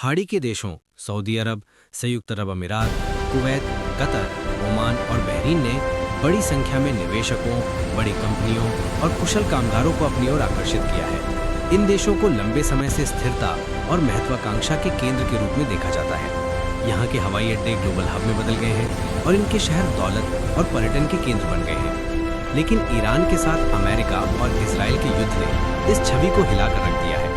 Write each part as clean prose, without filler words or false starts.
खाड़ी के देशों सऊदी अरब, संयुक्त अरब अमीरात, कुवैत, कतर, ओमान और बहरीन ने बड़ी संख्या में निवेशकों, बड़ी कंपनियों और कुशल कामगारों को अपनी ओर आकर्षित किया है। इन देशों को लंबे समय से स्थिरता और महत्वाकांक्षा के केंद्र के रूप में देखा जाता है। यहाँ के हवाई अड्डे ग्लोबल हब में बदल गए हैं और इनके शहर दौलत और पर्यटन के केंद्र बन गए हैं। लेकिन ईरान के साथ अमेरिका और इजराइल के युद्ध ने इस छवि को हिलाकर रख दिया है,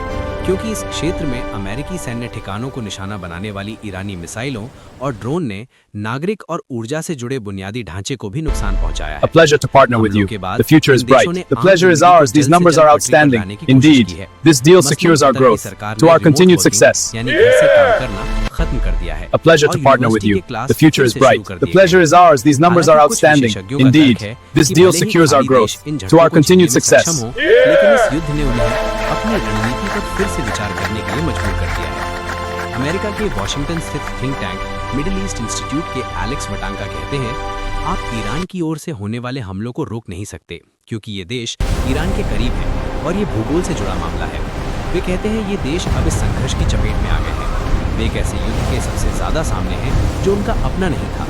क्योंकि इस क्षेत्र में अमेरिकी सैन्य ठिकानों को निशाना बनाने वाली ईरानी मिसाइलों और ड्रोन ने नागरिक और ऊर्जा से जुड़े बुनियादी ढांचे को भी नुकसान पहुंचाया है। A pleasure to partner with you. The future is bright. The pleasure is ours. These numbers are outstanding. Indeed, this deal secures our growth to our continued success. खत्म कर दिया है। A pleasure to partner with you. The future is bright. The pleasure is ours. These numbers are outstanding. Indeed, this deal secures our growth to our continued success. लेकिन इस युद्ध ने उन्हें अपनी रणनीति पर फिर से विचार करने के लिए मजबूर कर दिया है। अमेरिका के वॉशिंगटन स्थित think tank middle east institute के एलेक्स वटांका कहते हैं, आप ईरान की ओर से होने वाले हमलों को रोक नहीं सकते, क्योंकि ये देश ईरान के करीब है और ये भूगोल से जुड़ा मामला है। वे कहते हैं ये देश अब इस संघर्ष की चपेट में आ गए हैं। वे एक ऐसे युद्ध के सबसे ज्यादा सामने हैं जो उनका अपना नहीं था,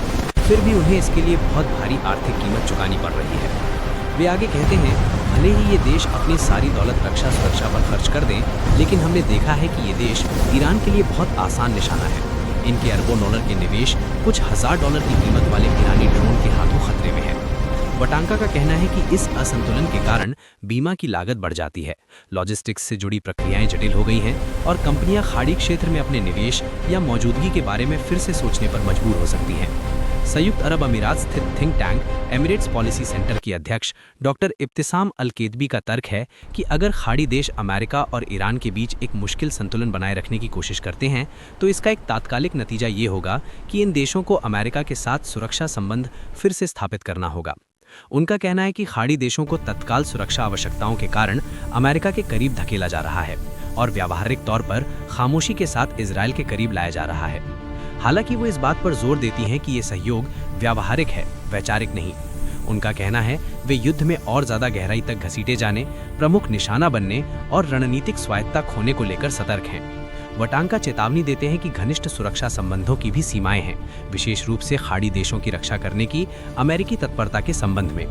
फिर भी उन्हें इसके लिए बहुत भारी आर्थिक कीमत चुकानी पड़ रही है। वे आगे कहते हैं, भले ही ये देश अपनी सारी दौलत रक्षा सुरक्षा पर खर्च कर दें, लेकिन हमने देखा है कि ये देश ईरान के लिए बहुत आसान निशाना है। इनके अरबों डॉलर के निवेश कुछ हजार डॉलर की कीमत वाले ईरानी ड्रोन के हाथों खतरे में है। वटांका का कहना है कि इस असंतुलन के कारण बीमा की लागत बढ़ जाती है, लॉजिस्टिक्स से जुड़ी प्रक्रियाएं जटिल हो गई हैं और कंपनियां खाड़ी क्षेत्र में अपने निवेश या मौजूदगी के बारे में फिर से सोचने पर मजबूर हो सकती हैं। संयुक्त अरब अमीरात स्थित think tank Emirates policy centre की अध्यक्ष डॉक्टर इब्तिसाम अल-केदबी का तर्क है कि अगर खाड़ी देश अमेरिका और ईरान के बीच एक मुश्किल संतुलन बनाए रखने की कोशिश करते हैं, तो इसका एक तात्कालिक नतीजा ये होगा कि इन देशों को अमेरिका के साथ सुरक्षा संबंध फिर से स्थापित करना होगा। उनका कहना है कि खाड़ी देशों को तत्काल सुरक्षा आवश्यकताओं के कारण अमेरिका के करीब धकेला जा रहा है और व्यावहारिक तौर पर खामोशी के साथ इजराइल के करीब लाया जा रहा है। हालांकि वो इस बात पर जोर देती हैं कि ये सहयोग व्यावहारिक है, वैचारिक नहीं। उनका कहना है वे युद्ध में और ज्यादा गहराई तक घसीटे जाने, प्रमुख निशाना बनने और रणनीतिक स्वायत्तता खोने को लेकर सतर्क हैं। वटांका चेतावनी देते हैं कि घनिष्ठ सुरक्षा संबंधों की भी सीमाएं हैं, विशेष रूप से खाड़ी देशों की रक्षा करने की अमेरिकी तत्परता के संबंध में।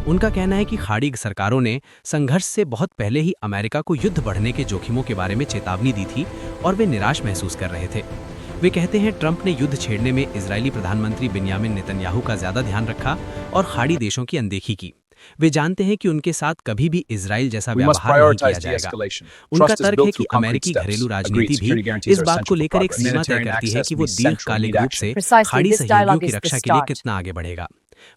उनका कहना है कि खाड़ी सरकारों ने संघर्ष से बहुत पहले ही अमेरिका को युद्ध बढ़ने के जोखिमों के बारे में चेतावनी दी थी और वे निराश महसूस कर रहे थे। वे कहते हैं ट्रंप ने युद्ध छेड़ने में इजरायली प्रधानमंत्री बिन्यामिन नेतन्याहू का ज्यादा ध्यान रखा और खाड़ी देशों की अनदेखी की। वे जानते हैं कि उनके साथ कभी भी इजराइल जैसा व्यवहार नहीं किया जाएगा। उनका तर्क है कि अमेरिकी घरेलू राजनीति भी इस बात को लेकर एक सीमा तय करती है कि वो दीर्घकालिक रूप से खाड़ी सहयोगियों की रक्षा के लिए कितना आगे बढ़ेगा।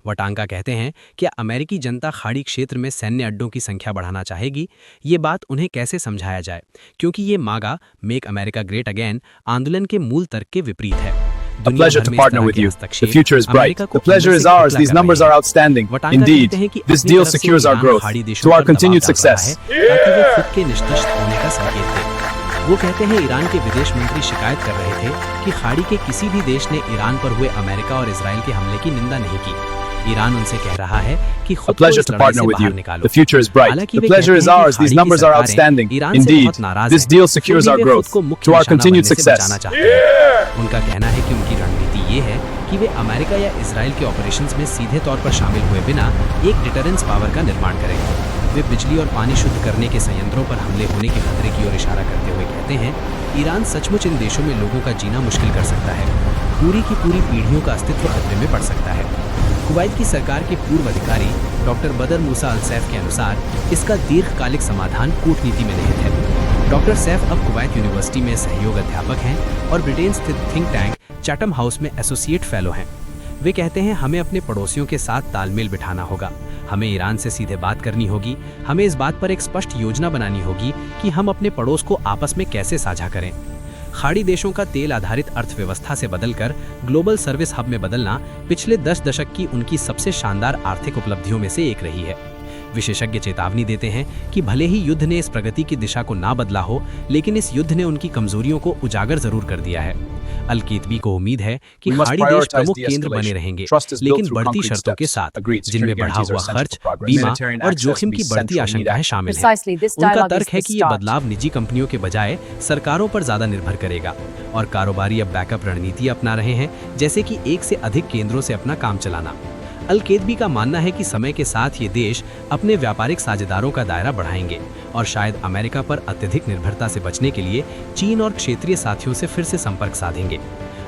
वटांका कहते हैं कि अमेरिकी जनता खाड़ी क्षेत्र में सैन्य अड्डों की संख्या बढ़ाना चाहेगी। ये बात उन्हें कैसे समझाया जाए, क्योंकि ये मागा मेक अमेरिका ग्रेट अगेन आंदोलन के मूल तर्क के विपरीत है। A pleasure to partner with you. The future is bright. The pleasure is ours. These numbers are outstanding. Indeed, this deal secures our growth to our continued success. वो कहते हैं ईरान के विदेश मंत्री शिकायत कर रहे थे कि खाड़ी के किसी भी देश ने ईरान पर हुए अमेरिका और इजराइल के हमले की निंदा नहीं की। ईरान उनसे कह रहा है कि खुद को इस लड़ाई से बाहर निकालो। The future is bright. The pleasure is ours. These numbers are outstanding. Indeed, this deal secures our growth to our continued success. उनका कहना है कि उनकी रणनीति ये है कि वे अमेरिका या इजराइल के ऑपरेशंस में सीधे तौर पर शामिल हुए बिना एक डिटरेंस पावर का निर्माण करेंगे। वे बिजली और पानी शुद्ध करने के संयंत्रों पर हमले होने के खतरे की ओर इशारा करते हुए कहते हैं, ईरान सचमुच इन देशों में लोगों का जीना मुश्किल कर सकता है। पूरी की पूरी पीढ़ियों का अस्तित्व खतरे में पड़ सकता है। कुवैत की सरकार के पूर्व अधिकारी डॉक्टर बदर मूसा अल सैफ के अनुसार इसका दीर्घकालिक समाधान कूटनीति में निहित है। डॉक्टर सैफ अब कुवैत यूनिवर्सिटी में सहयोग अध्यापक हैं और ब्रिटेन स्थित थिंक टैंक चैटम हाउस में एसोसिएट फेलो हैं। वे कहते हैं, हमें अपने पड़ोसियों के साथ तालमेल बिठाना होगा, हमें ईरान से सीधे बात करनी होगी, हमें इस बात पर एक स्पष्ट योजना बनानी होगी कि हम अपने पड़ोस को आपस में कैसे साझा करें। खाड़ी देशों का तेल आधारित अर्थव्यवस्था से बदलकर ग्लोबल सर्विस हब में बदलना पिछले 10 दशक की उनकी सबसे शानदार आर्थिक उपलब्धियों में से एक रही है। विशेषज्ञ चेतावनी देते हैं कि भले ही युद्ध ने इस प्रगति की दिशा को ना बदला हो, लेकिन इस युद्ध ने उनकी कमजोरियों को उजागर जरूर कर दिया है। अल-केतबी को उम्मीद है कि खाड़ी देश प्रमुख केंद्र बने रहेंगे, लेकिन बढ़ती शर्तों के साथ, जिनमें बढ़ा हुआ खर्च, बीमा और जोखिम की बढ़ती आशंकाएं शामिल हैं। उनका तर्क है कि ये बदलाव निजी कंपनियों के बजाय सरकारों पर ज्यादा निर्भर करेगा और कारोबारी अब बैकअप रणनीति अपना रहे हैं, जैसे कि एक से अधिक केंद्रों से अपना काम चलाना। अल-केतबी का मानना है कि समय के साथ ये देश अपने व्यापारिक साझेदारों का दायरा बढ़ाएंगे और शायद अमेरिका पर अत्यधिक निर्भरता से बचने के लिए चीन और क्षेत्रीय साथियों से फिर से संपर्क साधेंगे।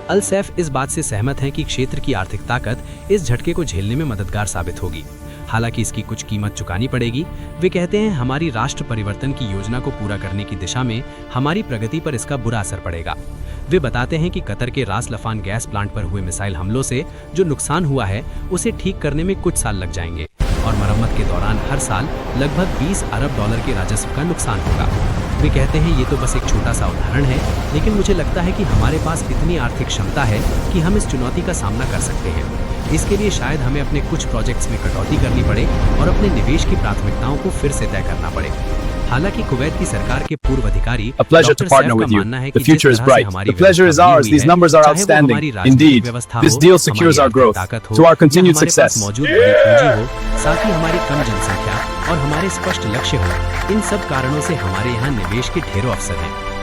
अल-सैफ इस बात से सहमत हैं कि क्षेत्र की आर्थिक ताकत इस झटके को झेलने में मददगार साबित होगी, हालांकि इसकी कुछ कीमत चुकानी पड़ेगी। वे कहते हैं, हमारी राष्ट्र परिवर्तन की योजना को पूरा करने की दिशा में हमारी प्रगति पर इसका बुरा असर पड़ेगा। वे बताते हैं कि कतर के रास लफान गैस प्लांट पर हुए मिसाइल हमलों से जो नुकसान हुआ है उसे ठीक करने में कुछ साल लग जाएंगे और मरम्मत के दौरान हर साल लगभग 20 अरब डॉलर के राजस्व का नुकसान होगा। वे कहते हैं, ये तो बस एक छोटा सा उदाहरण है, लेकिन मुझे लगता है कि हमारे पास इतनी आर्थिक क्षमता है कि हम इस चुनौती का सामना कर सकते हैं। इसके लिए शायद हमें अपने कुछ प्रोजेक्ट्स में कटौती करनी पड़े और अपने निवेश की प्राथमिकताओं को फिर से तय करना पड़े। हालांकि कुवैत की सरकार के पूर्व अधिकारी A pleasure to partner with you. The future is bright. The pleasure is ours. These numbers are outstanding. Indeed, this deal secures our growth. To our continued success. मौजूद बड़ी पूंजी हो, साथ ही हमारी कम जनसंख्या और हमारे स्पष्ट लक्ष्य हो, इन सब कारणों से हमारे यहाँ निवेश के ढेरों अवसर हैं।